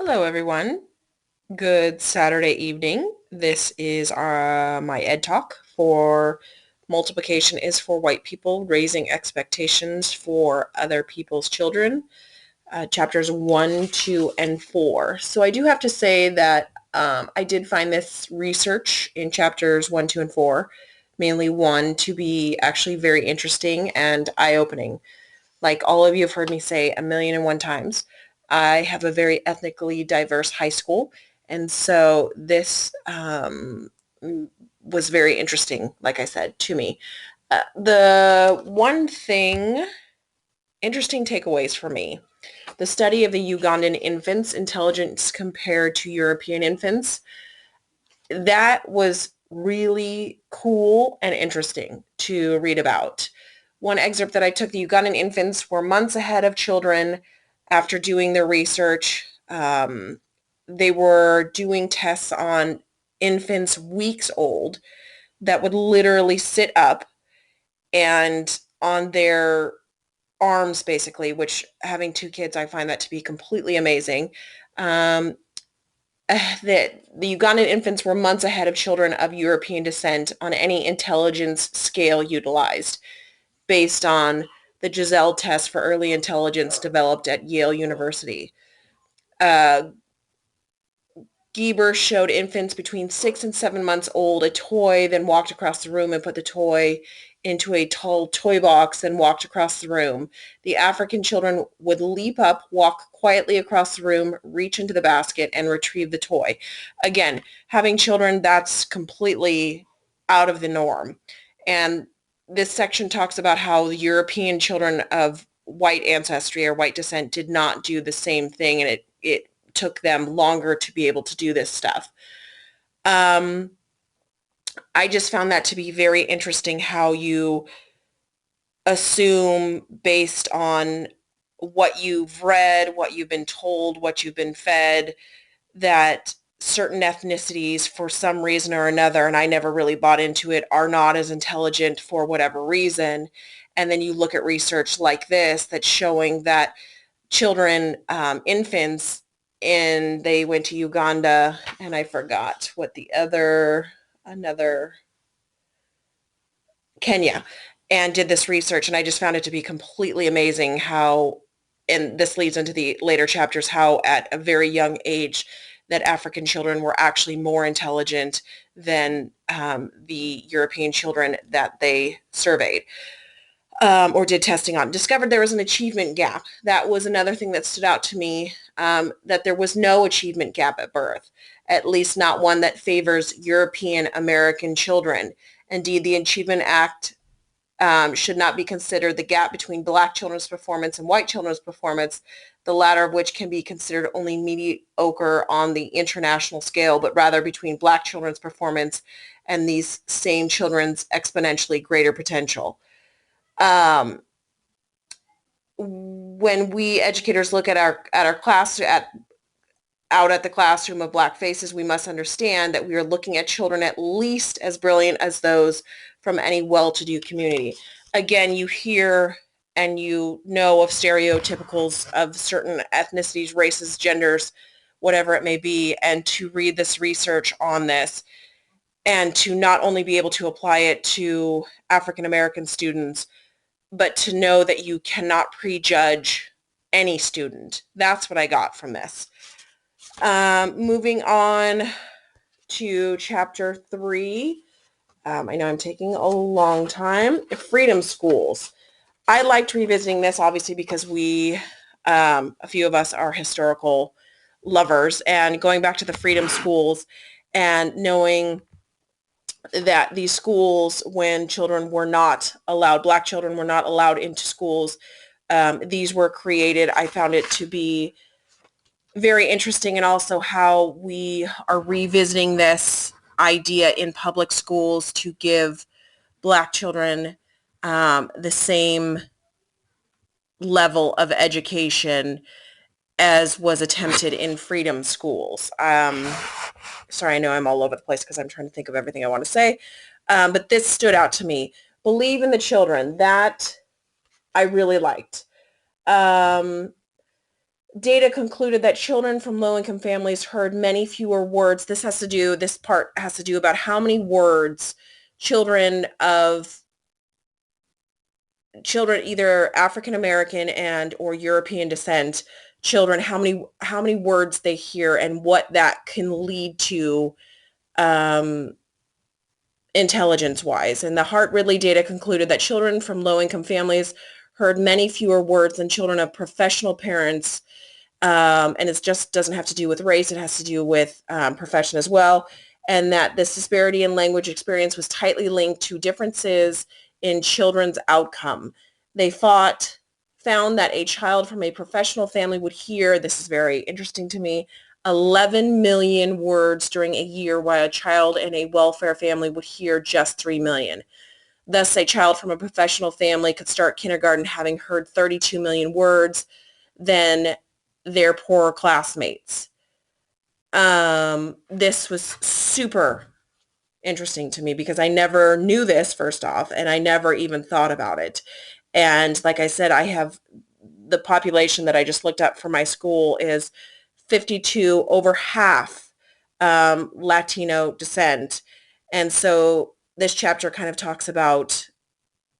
Hello, everyone. Good Saturday evening. This is my ed talk for Multiplication is for White People, Raising Expectations for Other People's Children, chapters 1, 2, and 4. So I do have to say that I did find this research in chapters 1, 2, and 4, mainly 1, to be actually very interesting and eye-opening. Like all of you have heard me say a million and one times, I have a very ethnically diverse high school. And so this was very interesting, like I said, to me. The one thing, interesting takeaways for me, the study of the Ugandan infants' intelligence compared to European infants, that was really cool and interesting to read about. One excerpt that I took, the Ugandan infants were months ahead of children after doing their research. They were doing tests on infants weeks old that would literally sit up and on their arms, basically, which, having two kids, I find that to be completely amazing. Um, that the Ugandan infants were months ahead of children of European descent on any intelligence scale utilized, based on the Giselle test for early intelligence developed at Yale University. Uh, Geber showed infants between 6 and 7 months old a toy, then walked across the room and put the toy into a tall toy box, then walked across the room. The African children would leap up, walk quietly across the room, reach into the basket, and retrieve the toy. Again, having children, that's completely out of the norm. And this section talks about how the European children of white ancestry or white descent did not do the same thing, and it took them longer to be able to do this stuff. Um, I just found that to be very interesting, how you assume based on what you've read, what you've been told, what you've been fed, that certain ethnicities, for some reason or another, and I never really bought into it, are not as intelligent for whatever reason. And then you look at research like this that's showing that children, infants, and they went to Uganda, and I forgot what another, Kenya, and did this research. And I just found it to be completely amazing how, and this leads into the later chapters, how at a very young age that African children were actually more intelligent than the European children that they surveyed. Or did testing on, discovered there was an achievement gap. That was another thing that stood out to me, that there was no achievement gap at birth, at least not one that favors European American children. Indeed, the Achievement Act should not be considered the gap between Black children's performance and white children's performance, the latter of which can be considered only mediocre on the international scale, but rather between Black children's performance and these same children's exponentially greater potential. Um, when we educators look at our class, out at the classroom of Black faces, we must understand that we are looking at children at least as brilliant as those from any well-to-do community. Again, you hear and you know of stereotypicals of certain ethnicities, races, genders, whatever it may be, and to read this research on this and to not only be able to apply it to African American students, but to know that you cannot prejudge any student. That's what I got from this. Moving on to chapter 3. I know I'm taking a long time. Freedom schools. I liked revisiting this, obviously, because a few of us are historical lovers, and going back to the freedom schools and knowing that these schools, when children were not allowed, Black children were not allowed into schools, these were created. I found it to be very interesting, and also how we are revisiting this idea in public schools to give Black children the same level of education as was attempted in freedom schools. Sorry, I know I'm all over the place because I'm trying to think of everything I want to say, but this stood out to me. Believe in the children. That I really liked. Um, data concluded that children from low-income families heard many fewer words. This part has to do about how many words children either African American and or European descent children, how many words they hear and what that can lead to intelligence-wise. And the Hart Ridley data concluded that children from low-income families heard many fewer words than children of professional parents. And it just doesn't have to do with race. It has to do with profession as well. And that this disparity in language experience was tightly linked to differences in children's outcome. They found that a child from a professional family would hear, this is very interesting to me, 11 million words during a year, while a child in a welfare family would hear just 3 million. Thus, a child from a professional family could start kindergarten having heard 32 million words than their poorer classmates. This was super interesting to me because I never knew this, first off, and I never even thought about it. And like I said, I have the population that I just looked up for my school is 52, over half Latino descent. And so this chapter kind of talks about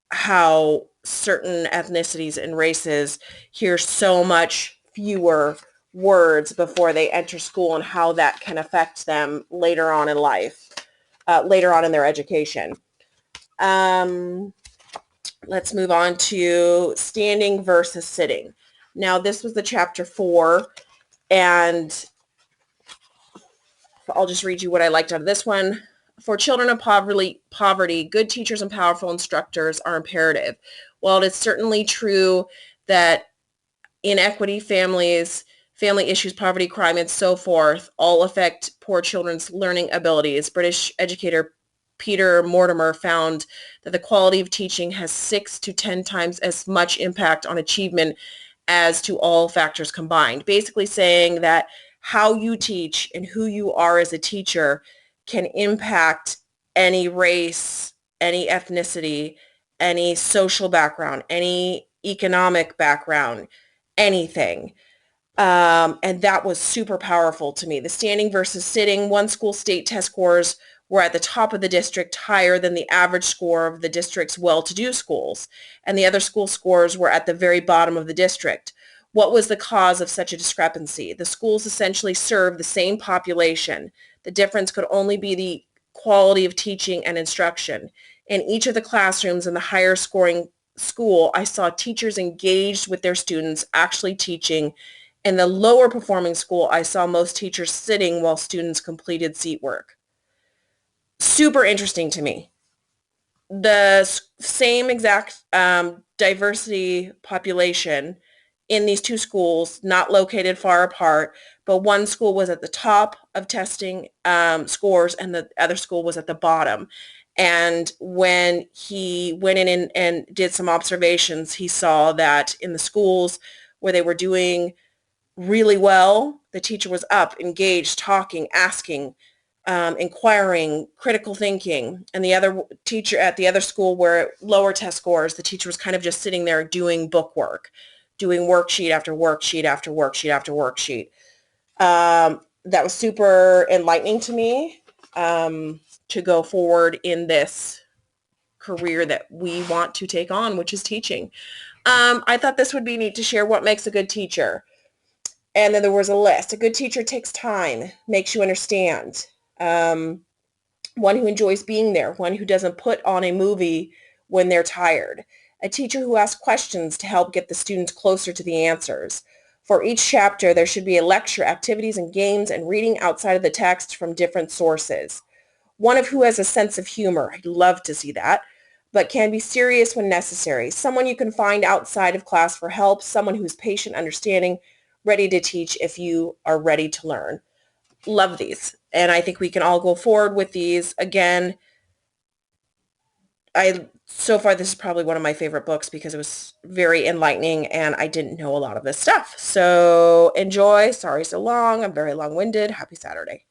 how certain ethnicities and races hear so much fewer words before they enter school and how that can affect them later on in life, later on in their education. Let's move on to standing versus sitting. Now, this was the chapter 4, and I'll just read you what I liked out of this one. For children of poverty, good teachers and powerful instructors are imperative. While it is certainly true that inequity, family issues, poverty, crime, and so forth all affect poor children's learning abilities, British educator Peter Mortimer found that the quality of teaching has 6 to 10 times as much impact on achievement as to all factors combined. Basically saying that how you teach and who you are as a teacher can impact any race, any ethnicity, any social background, any economic background, anything. And that was super powerful to me. The standing versus sitting, one school state test scores were at the top of the district, higher than the average score of the district's well-to-do schools, and the other school scores were at the very bottom of the district. What was the cause of such a discrepancy? The schools essentially served the same population. The difference could only be the quality of teaching and instruction. In each of the classrooms in the higher scoring school, I saw teachers engaged with their students actually teaching. In the lower performing school, I saw most teachers sitting while students completed seat work. Super interesting to me. The same exact diversity population in these two schools, not located far apart, but one school was at the top of testing scores and the other school was at the bottom. And when he went in and did some observations, he saw that in the schools where they were doing really well, the teacher was up, engaged, talking, asking, inquiring, critical thinking. And the other teacher at the other school where lower test scores, the teacher was kind of just sitting there doing book work, doing worksheet after worksheet after worksheet after worksheet. That was super enlightening to me to go forward in this career that we want to take on, which is teaching. I thought this would be neat to share what makes a good teacher. And then there was a list. A good teacher takes time, makes you understand. One who enjoys being there, one who doesn't put on a movie when they're tired. A teacher who asks questions to help get the students closer to the answers. For each chapter, there should be a lecture, activities, and games, and reading outside of the text from different sources. One of who has a sense of humor. I'd love to see that, but can be serious when necessary. Someone you can find outside of class for help, someone who's patient, understanding, ready to teach if you are ready to learn. Love these. And I think we can all go forward with these. Again, so far this is probably one of my favorite books because it was very enlightening and I didn't know a lot of this stuff. So enjoy. Sorry so long. I'm very long-winded. Happy Saturday.